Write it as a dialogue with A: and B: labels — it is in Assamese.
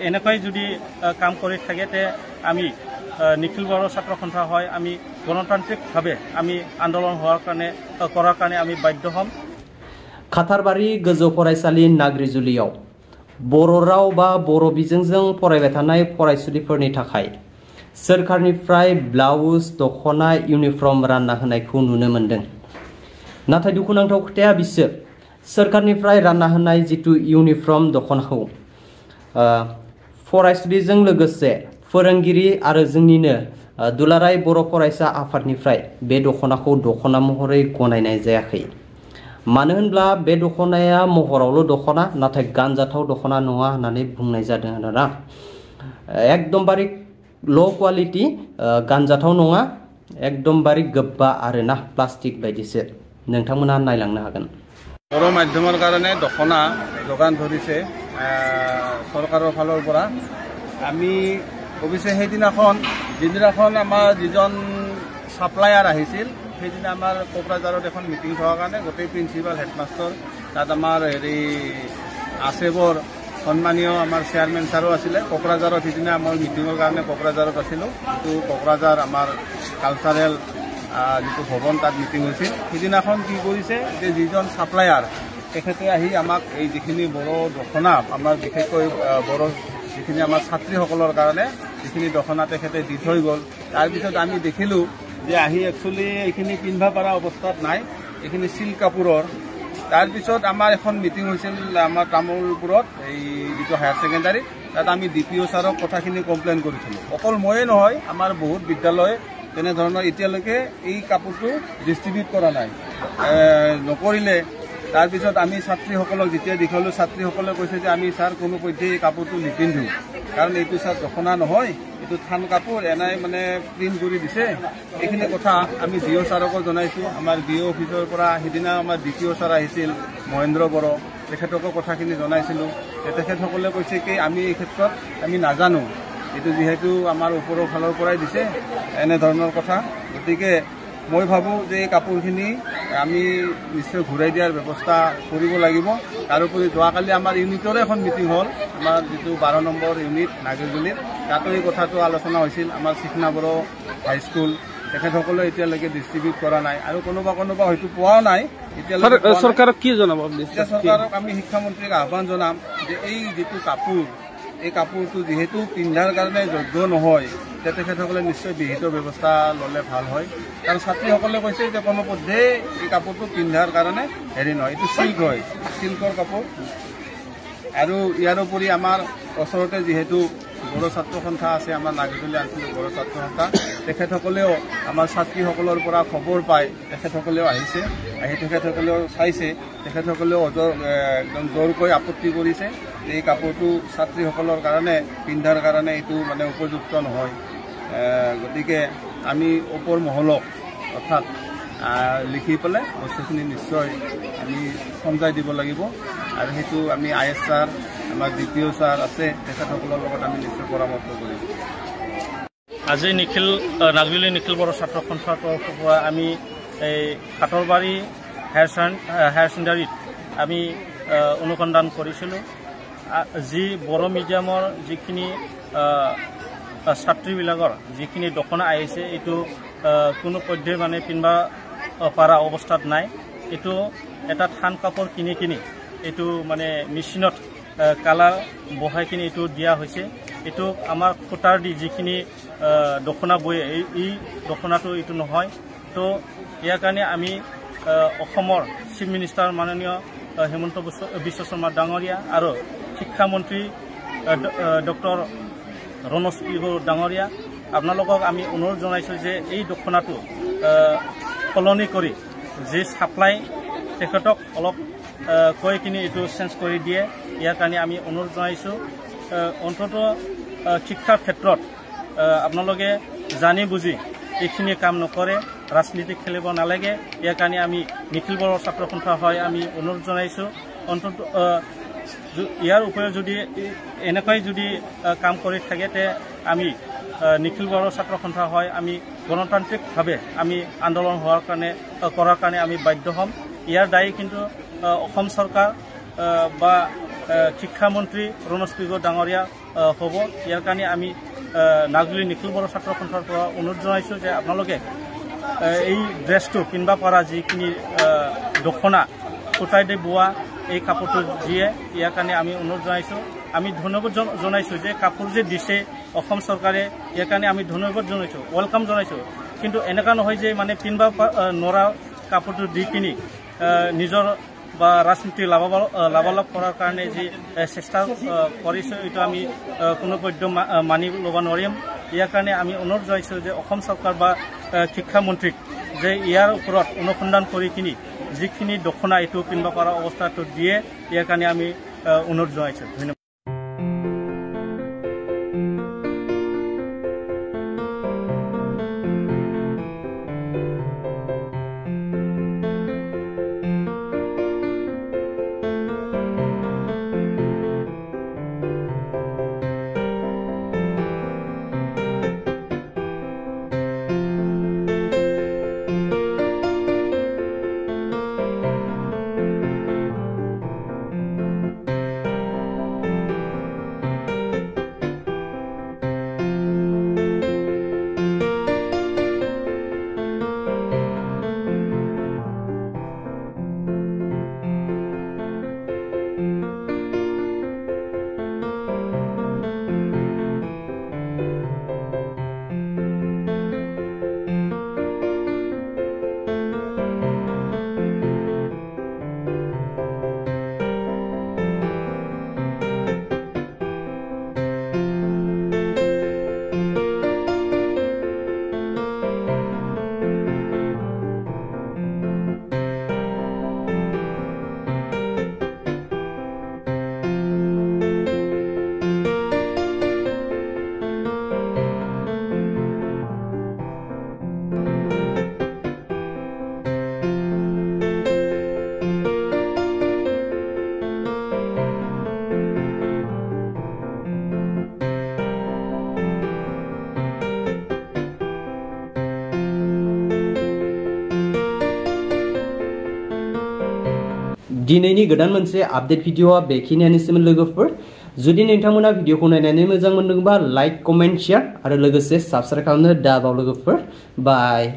A: এনেকৈ যদি কাম কৰি থাকে তে আমি নিখিল বড়ো ছাত্ৰ সন্থা হয় আমি গণতান্ত্ৰিকভাৱে আমি আন্দোলন কৰাৰ কাৰণে আমি বাধ্য হ'ম।
B: खाथारबारि गोजौ फरायसालि नाग्रिजुलियाव बर' राव बा बर' बिजोंजों फरायबाय थानाय फरायसुलिफोरनि थाखाय सोरखारनिफ्राय ब्लाउज दखना इउनिफर्म रानना होनायखौ नुनो मोनदों। नाथाय दुखुनांथाव खोथाया बिसोर सोरखारनिफ्राय रानना होनाय जितु इउनिफर्म दखनाखौ फरायसुलिजों लोगोसे फोरोंगिरि आरो जोंनिनो दुलाराय बर' फरायसा आफादनिफ्राय बे दखनाखौ दखना महरै गनायनाय जायाखै। मानो होनब्ला बे दखनाया महरावल' दखना नाथाय गानजाथाव दखना नङा होननानै बुंनाय जादों आरोना। एकदमबारे लो क्वालिटी गानजाथाव नङा एकदमबारे गोब्बा आरोना प्लास्टिक बायदिसो नोंथांमोना नायलांनो हागोन।
C: बर' माध्यমৰ কাৰণে দখনা যোগান ধৰিছে চৰকাৰৰ ফালৰ পৰা। আমি অৱশ্যে সেইদিনাখন আমাৰ যিজন ছাপ্লায়াৰ আহিছিল সেইদিনা আমাৰ কোকৰাঝাৰত এখন মিটিং থকাৰ কাৰণে গোটেই প্ৰিন্সিপাল হেডমাষ্টাৰ তাত আমাৰ আছেবৰ সন্মানীয় আমাৰ চেয়াৰমেন ছাৰো আছিলে। কোকৰাঝাৰত সিদিনা মই মিটিঙৰ কাৰণে কোকৰাঝাৰত আছিলোঁ। কিন্তু কোকৰাঝাৰ আমাৰ কালচাৰেল যিটো ভৱন তাত মিটিং হৈছিল। সিদিনাখন কি কৰিছে যে যিজন ছাপ্লায়াৰ তেখেতে আহি আমাক এই যিখিনি বড়ো দখনা আমাৰ বিশেষকৈ বড়ো যিখিনি আমাৰ ছাত্ৰীসকলৰ কাৰণে যিখিনি দখনা তেখেতে দি থৈ গ'ল। তাৰপিছত আমি দেখিলোঁ যে আহি একচুৱেলি এইখিনি পিন্ধিব পৰা অৱস্থাত নাই, এইখিনি চিল্ক কাপোৰৰ। তাৰপিছত আমাৰ এখন মিটিং হৈছিল আমাৰ তামোলপুৰত এই যিটো হায়াৰ ছেকেণ্ডাৰী তাত আমি DPO ছাৰক কথাখিনি কমপ্লেইন কৰিছিলোঁ। অকল ময়ে নহয় আমাৰ বহুত বিদ্যালয় তেনেধৰণৰ এতিয়ালৈকে এই কাপোৰটো ডিষ্ট্ৰিবিউট কৰা নাই নকৰিলে। তাৰপিছত আমি ছাত্ৰীসকলক যেতিয়া দেখালোঁ ছাত্ৰীসকলে কৈছে যে আমি ছাৰ কোনো পধ্যে এই কাপোৰটো নিপিন্ধোঁ কাৰণ এইটো ছাৰ দখনা নহয়, এইটো থান কাপোৰ এনাই মানে প্ৰিণ্ট কৰি দিছে। এইখিনি কথা আমি DO ছাৰকো জনাইছোঁ। আমাৰ DO অফিচৰ পৰা সিদিনা আমাৰ DPO ছাৰ আহিছিল মহেন্দ্ৰ বড়ো, তেখেতকো কথাখিনি জনাইছিলোঁ। তেখেতসকলে কৈছে কি আমি এই ক্ষেত্ৰত আমি নাজানো, এইটো যিহেতু আমাৰ ওপৰৰ ফালৰ পৰাই দিছে এনেধৰণৰ কথা। গতিকে মই ভাবোঁ যে এই কাপোৰখিনি আমি নিশ্চয় ঘূৰাই দিয়াৰ ব্যৱস্থা কৰিব লাগিব। তাৰোপৰি যোৱাকালি আমাৰ ইউনিটৰে এখন মিটিং হ'ল, আমাৰ যিটো 12 নম্বৰ ইউনিট নাগেজুলিত, তাতো এই কথাটো আলোচনা হৈছিল। আমাৰ চিকনা বড়ো হাইস্কুল তেখেতসকলে এতিয়ালৈকে ডিষ্ট্ৰিবিউট কৰা নাই আৰু কোনোবা হয়তো পোৱাও নাই এতিয়ালৈকে। চৰকাৰক কি জনাব? চৰকাৰক আমি শিক্ষামন্ত্ৰীক আহ্বান জনাম যে এই যিটো কাপোৰ এই কাপোৰটো যিহেতু পিন্ধাৰ কাৰণে যোগ্য নহয় তেখেতসকলে নিশ্চয় বিহিত ব্যৱস্থা ল'লে ভাল হয়। কাৰণ ছাত্ৰীসকলে কৈছে যে কোনো পধ্যে এই কাপোৰটো পিন্ধাৰ কাৰণে নহয়, এইটো চিল্ক হয়, চিল্কৰ কাপোৰ। আৰু ইয়াৰ উপৰি আমাৰ ওচৰতে যিহেতু বড়ো ছাত্ৰ সন্থা আছে, আমাৰ নাগৰিকলী আঞ্চলিক বড়ো ছাত্ৰ সন্থা, তেখেতসকলেও আমাৰ ছাত্ৰীসকলৰ পৰা খবৰ পাই তেখেতসকলেও আহিছে, তেখেতসকলেও চাইছে, তেখেতসকলেও একদম জোৰকৈ আপত্তি কৰিছে যে এই কাপোৰটো ছাত্ৰীসকলৰ কাৰণে পিন্ধাৰ কাৰণে এইটো মানে উপযুক্ত নহয়। গতিকে আমি ওপৰ মহলক অৰ্থাৎ লিখি পেলাই বস্তুখিনি নিশ্চয় আমি সমজাই দিব লাগিব আৰু সেইটো আমি IS ছাৰ আমাৰ DPO ছাৰ আছে তেখেতসকলৰ লগত আমি নিশ্চয় পৰামৰ্শ কৰিম।
A: আজি নাগৰিকলী নিখিল বড়ো ছাত্ৰ সন্থাৰ তৰফৰ পৰা আমি এই খাটৰবাৰী হায়াৰ ছেকেণ্ডাৰীত আমি অনুসন্ধান কৰিছিলোঁ। যি বড়ো মিডিয়ামৰ যিখিনি ছাত্ৰীবিলাকৰ যিখিনি দখনা আহিছে এইটো কোনো পধ্যে মানে পিন্ধিব পৰা অৱস্থাত নাই। এইটো এটা থান কাপোৰ কিনি এইটো মানে মেচিনত কালাৰ বহাই কিনি এইটো দিয়া হৈছে। এইটো আমাৰ সূতাৰ দি যিখিনি দখনা বয়ে এই দখনাটো এইটো নহয়। তো ইয়াৰ কাৰণে আমি অসমৰ চিফ মিনিষ্টাৰ মাননীয় হিমন্ত বিশ্ব শৰ্মা ডাঙৰীয়া আৰু শিক্ষামন্ত্ৰী ডক্টৰ ৰণোজ পেগু ডাঙৰীয়া আপোনালোকক আমি অনুৰোধ জনাইছোঁ যে এই দখনাটো সলনি কৰি যি ছাপ্লাই তেখেতক অলপ কৈ কিনি এইটো চেঞ্জ কৰি দিয়ে। ইয়াৰ কাৰণে আমি অনুৰোধ জনাইছোঁ। অন্ততঃ শিক্ষাৰ ক্ষেত্ৰত আপোনালোকে জানি বুজি এইখিনি কাম নকৰে, ৰাজনীতি খেলিব নালাগে। ইয়াৰ কাৰণে আমি নিখিল বড়ো ছাত্ৰ সন্থা হয় আমি অনুৰোধ জনাইছোঁ। অন্ততঃ ইয়াৰ উপৰিও যদি এনেকৈ যদি কাম কৰি থাকে তে আমি নিখিল বড়ো ছাত্ৰ সন্থা হয় আমি গণতান্ত্ৰিকভাৱে আমি আন্দোলন কৰাৰ কাৰণে আমি বাধ্য হ'ম। ইয়াৰ দায়ী কিন্তু অসম চৰকাৰ বা শিক্ষামন্ত্ৰী ৰণোজ পেগু ডাঙৰীয়া হ'ব ইয়াৰ কাৰণে আমি নাজুলী নিখিল বড়ো ছাত্ৰ সন্থাৰ পৰা অনুৰোধ জনাইছোঁ যে আপোনালোকে এই ড্ৰেছটো পিন্ধিব পৰা যিখিনি দখনা সূতাই দি বোৱা এই কাপোৰটো দিয়ে ইয়াৰ কাৰণে আমি অনুৰোধ জনাইছোঁ আমি ধন্যবাদ জনাইছোঁ যে কাপোৰ যে দিছে অসম চৰকাৰে ইয়াৰ কাৰণে আমি ধন্যবাদ জনাইছোঁ ৱেলকাম জনাইছোঁ কিন্তু এনেকুৱা নহয় যে মানে পিন্ধিব নোৱাৰা কাপোৰটো দি কিনি নিজৰ বা ৰাজনীতি লাভালাভ কৰাৰ কাৰণে যি চেষ্টা কৰিছোঁ এইটো আমি কোনো পধ্য মানি ল'ব নোৱাৰিম ইয়াৰ কাৰণে আমি অনুৰোধ জনাইছোঁ যে অসম চৰকাৰ বা শিক্ষামন্ত্ৰীক যে ইয়াৰ ওপৰত অনুসন্ধান কৰি কিনি যিখিনি দখনা এইটো পিন্ধিব পৰা অৱস্থাটো দিয়ে ইয়াৰ কাৰণে আমি অনুৰোধ জনাইছোঁ ধন্যবাদ
B: दिनैनि गोदान मोनसे आपडेट भिडिअआ बेखिनियानोसैमोन लोगोफोर जुदि नोंथांमोना भिडिअखौ नायनानै मोजां मोनदोंबा लाइक कमेन्ट शेयार आरो लोगोसे साबस्क्राइब खालामनो दाबाव लोगोफोर बाय